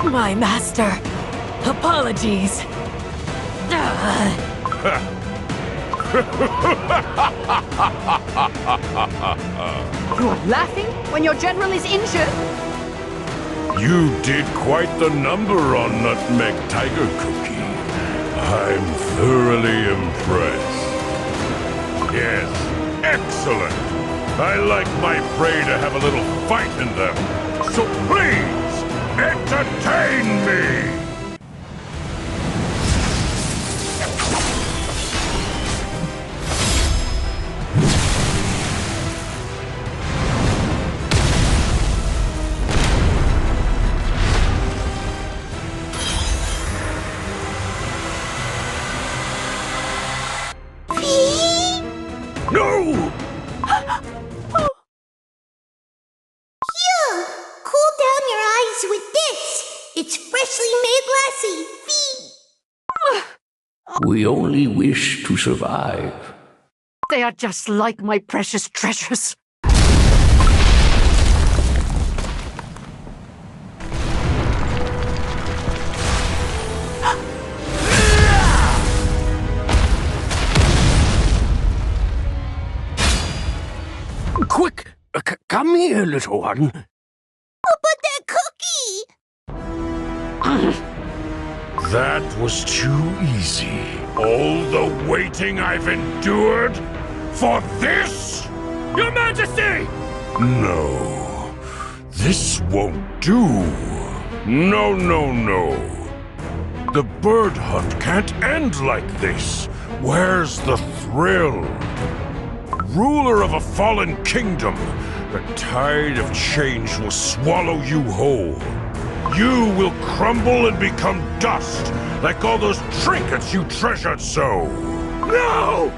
My master. Apologies. You are laughing when your general is injured? You did quite the number on Nutmeg Tiger Cookie. I'm thoroughly impressed. Yes, excellent. I like my prey to have a little fight in them. So please, entertain me! No! Here, cool down your eyes with this. It's freshly made lassi. Fee. We only wish to survive. They are just like my precious treasures. Quick! Come here, little one. But that cookie! That was too easy. All the waiting I've endured? For this? Your Majesty! No. This won't do. No, no, no. The bird hunt can't end like this. Where's the thrill? Ruler of a fallen kingdom, the tide of change will swallow you whole. You will crumble and become dust, like all those trinkets you treasured so. No!